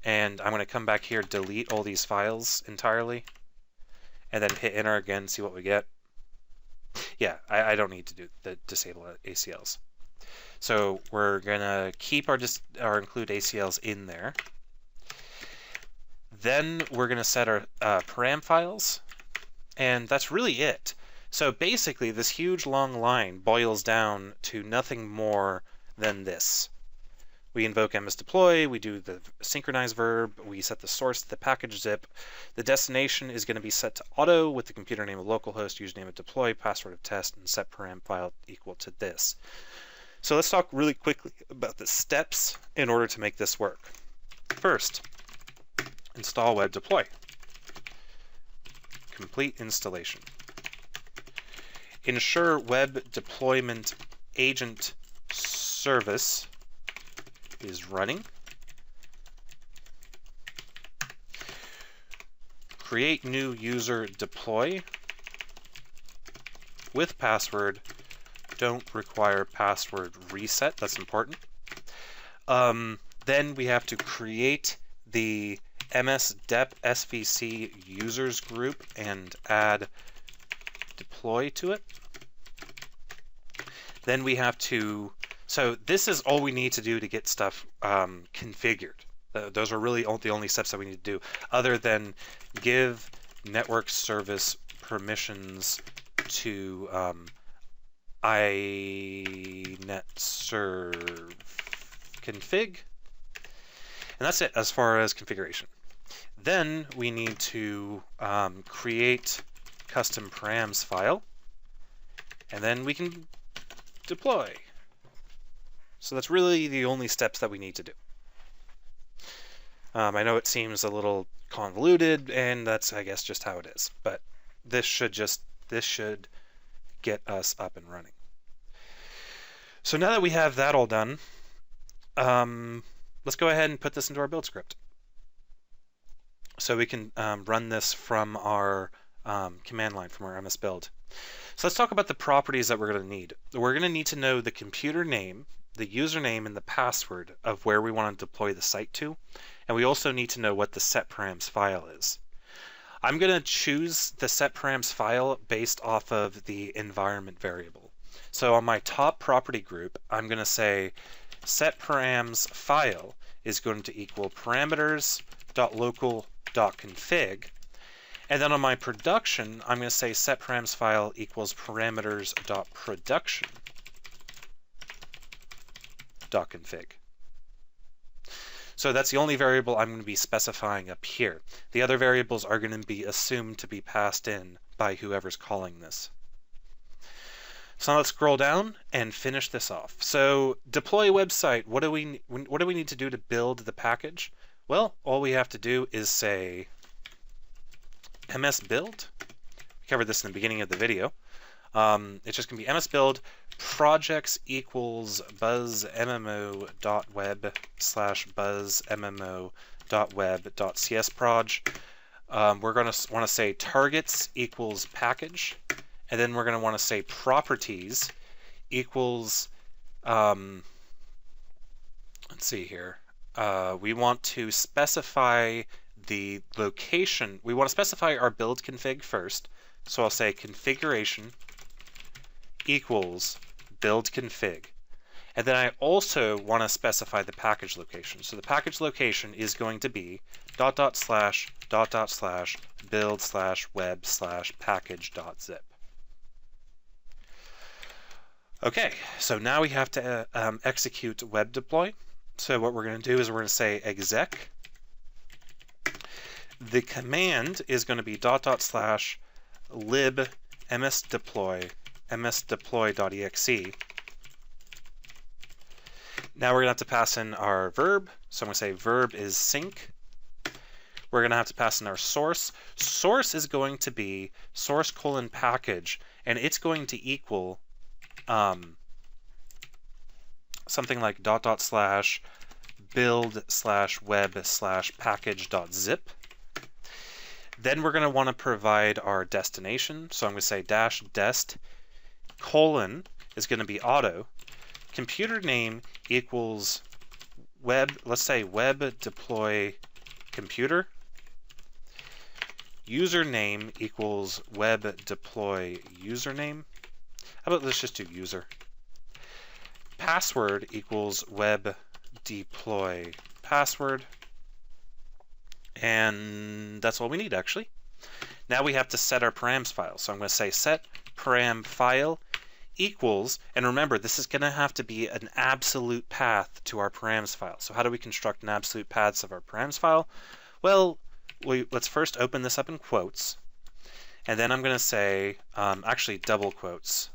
and I'm going to come back here, delete all these files entirely, and then hit enter again, see what we get. Yeah, I don't need to do the disable ACLs. So we're going to keep our include ACLs in there. Then we're going to set our param files, and that's really it. So basically this huge long line boils down to nothing more than this. We invoke MSDeploy, we do the synchronize verb, we set the source to the package zip. The destination is going to be set to auto with the computer name of localhost, username of deploy, password of test, and set param file equal to this. So let's talk really quickly about the steps in order to make this work. First, install web deploy. Complete installation. Ensure web deployment agent service is running. Create new user deploy with password. Don't require password reset. That's important. Then we have to create the MSDep SVC users group and add deploy to it. Then we have to, so this is all we need to do to get stuff configured. Those are really the only steps that we need to do, other than give network service permissions to inetserv config. And that's it as far as configuration. Then we need to create custom params file, and then we can deploy. So that's really the only steps that we need to do. I know it seems a little convoluted, and that's, I guess, just how it is. But this should get us up and running. So now that we have that all done, let's go ahead and put this into our build script. So we can run this from our command line, from our MS build. So let's talk about the properties that we're going to need. We're going to need to know the computer name, the username, and the password of where we want to deploy the site to. And we also need to know what the set params file is. I'm going to choose the set params file based off of the environment variable. So on my top property group, I'm going to say set params file is going to equal parameters.local.config. And then on my production, I'm going to say set params file equals parameters.production.config. So that's the only variable I'm going to be specifying up here. The other variables are going to be assumed to be passed in by whoever's calling this. So now let's scroll down and finish this off. So deploy website, what do we need to do to build the package? Well, all we have to do is say msbuild. We covered this in the beginning of the video. It's just going to be msbuild projects equals buzzmmo.web/buzzmmo.web.csproj. We're going to want to say targets equals package, and then we're going to want to say properties equals, let's see here, we want to specify the location. We want to specify our build config first, so I'll say configuration equals build config. And then I also want to specify the package location. So the package location is going to be ../build/web/package.zip. Okay, so now we have to execute web deploy. So what we're going to do is we're going to say exec. The command is going to be ../lib MSDeploy msdeploy.exe. Now we're going to have to pass in our verb. So I'm going to say verb is sync. We're going to have to pass in our source. Source is going to be source:package, and it's going to equal something like ../build/web/package.zip. Then we're going to want to provide our destination. So I'm going to say -dest : is going to be auto. Computer name equals web, let's say web deploy computer. Username equals web deploy username. How about let's just do user. Password equals web deploy password. And that's all we need, actually. Now we have to set our params file. So I'm going to say set param file equals, and remember, this is going to have to be an absolute path to our params file. So how do we construct an absolute paths of our params file? Well, let's first open this up in quotes, and then I'm going to say, actually double quotes.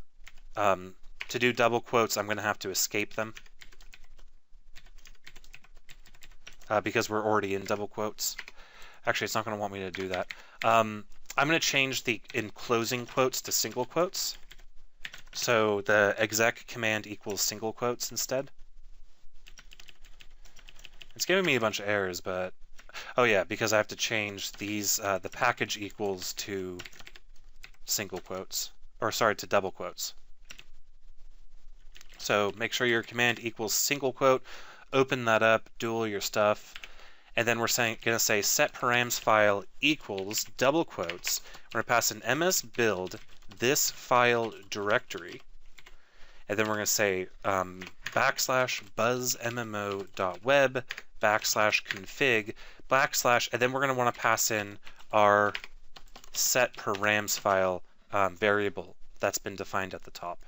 To do double quotes, I'm going to have to escape them because we're already in double quotes. Actually, it's not going to want me to do that. I'm going to change the in closing quotes to single quotes. So the exec command equals single quotes instead. It's giving me a bunch of errors, but oh yeah, because I have to change these, the package equals to single quotes, or sorry, to double quotes. So make sure your command equals single quote, open that up, do all your stuff, and then we're going to say set params file equals double quotes. We're going to pass an msbuild this file directory, and then we're going to say /buzzmmo.web /config / and then we're going to want to pass in our set params file variable that's been defined at the top.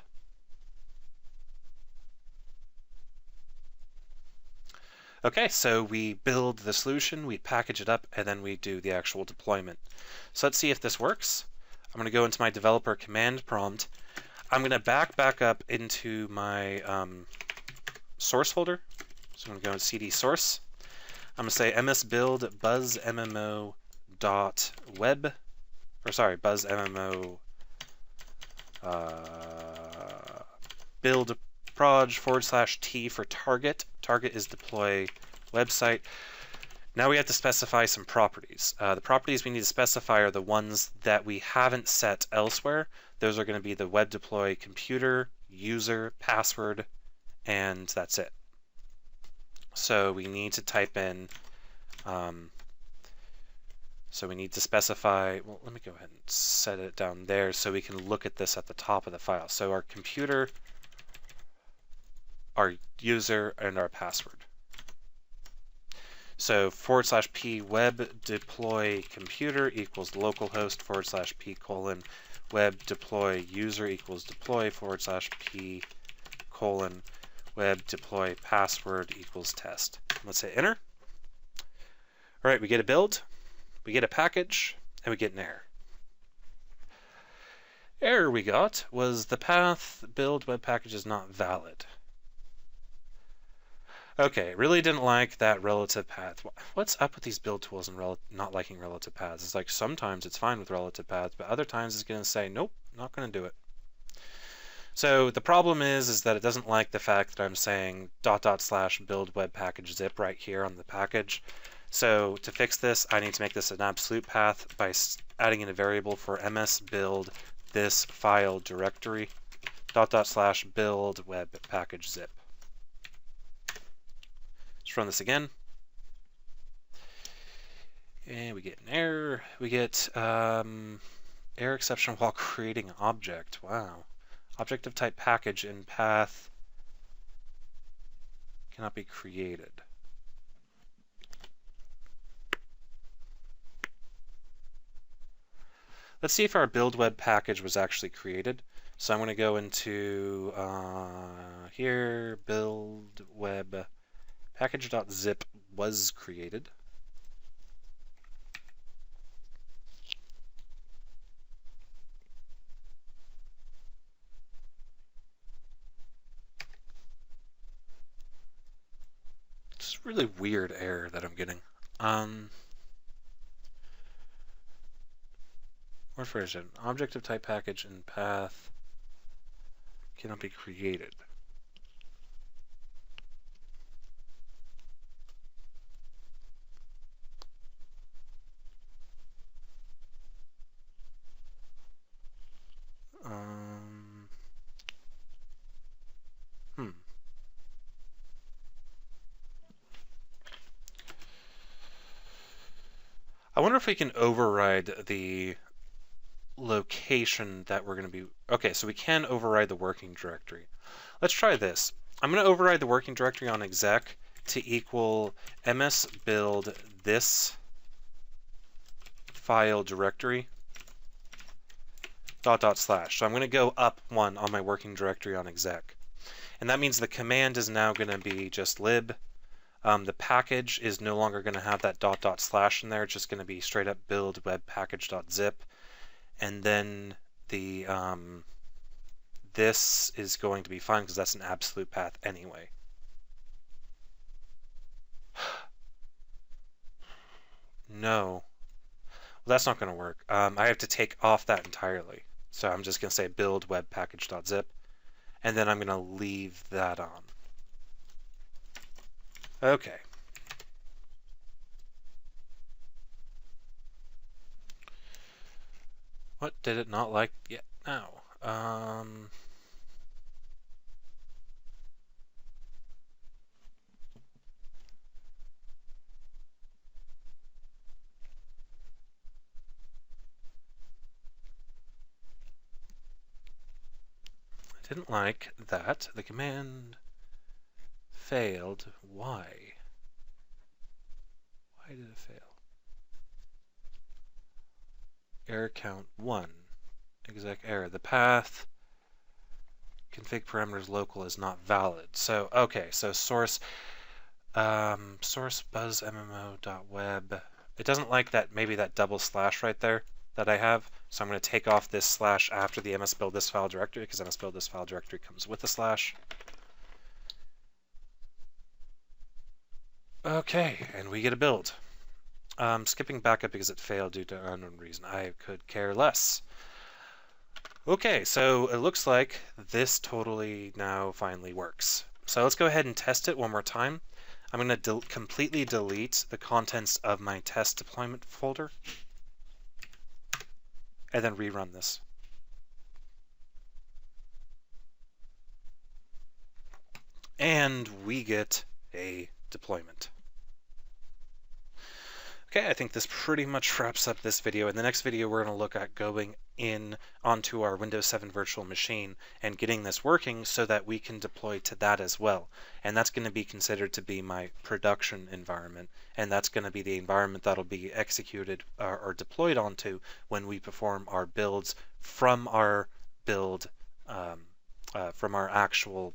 Okay, so we build the solution, we package it up, and then we do the actual deployment. So let's see if this works. I'm going to go into my developer command prompt. I'm going to back up into my source folder. So I'm going to go in cd source. I'm going to say msbuild buzzmmo.web, or sorry, buzzmmo build proj /t for target. Target is deploy website. Now we have to specify some properties. The properties we need to specify are the ones that we haven't set elsewhere. Those are going to be the web deploy computer, user, password, and that's it. So we need to type in, so we need to specify, well, let me go ahead and set it down there so we can look at this at the top of the file. So our computer, our user, and our password. So /p web deploy computer equals localhost /p : web deploy user equals deploy /p : web deploy password equals test. Let's hit enter. All right, we get a build, we get a package, and we get an error. Error we got was the path build web package is not valid. Okay, really didn't like that relative path. What's up with these build tools and not liking relative paths? It's like sometimes it's fine with relative paths, but other times it's going to say, nope, not going to do it. So the problem is that it doesn't like the fact that I'm saying /build web package zip right here on the package. So to fix this, I need to make this an absolute path by adding in a variable for msbuild this file directory /build web package zip. Let's run this again. And we get an error. We get error exception while creating object. Wow. Object of type package in path cannot be created. Let's see if our build web package was actually created. So I'm going to go into here, build web package.zip was created. It's a really weird error that I'm getting. What version? Object of type package in path cannot be created. I wonder if we can override the location that we're going to be... Okay, so we can override the working directory. Let's try this. I'm going to override the working directory on exec to equal ms build this file directory ... So I'm going to go up one on my working directory on exec. And that means the command is now going to be just lib. The package is no longer going to have that ... in there. It's just going to be straight up build web package.zip. And then the this is going to be fine because that's an absolute path anyway. No. Well, that's not going to work. I have to take off that entirely. So I'm just going to say build web package.zip, and then I'm going to leave that on. Okay. What did it not like yet? No. I didn't like that. The command failed. Why? Why did it fail? Error count 1. Exec error. The path config parameters local is not valid. So, okay, so source buzz MMO.web. It doesn't like that, maybe that double slash right there that I have. So I'm going to take off this slash after the ms build this file directory because ms build this file directory comes with a slash. Okay, and we get a build. Skipping backup because it failed due to unknown reason. I could care less. Okay, so it looks like this totally now finally works. So let's go ahead and test it one more time. I'm going to completely delete the contents of my test deployment folder and then rerun this. And we get a deployment. Okay, I think this pretty much wraps up this video. In the next video, we're going to look at going in onto our Windows 7 virtual machine and getting this working so that we can deploy to that as well. And that's going to be considered to be my production environment. And that's going to be the environment that'll be executed or deployed onto when we perform our builds from our build, from our actual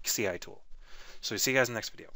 CI tool. So see you guys in the next video.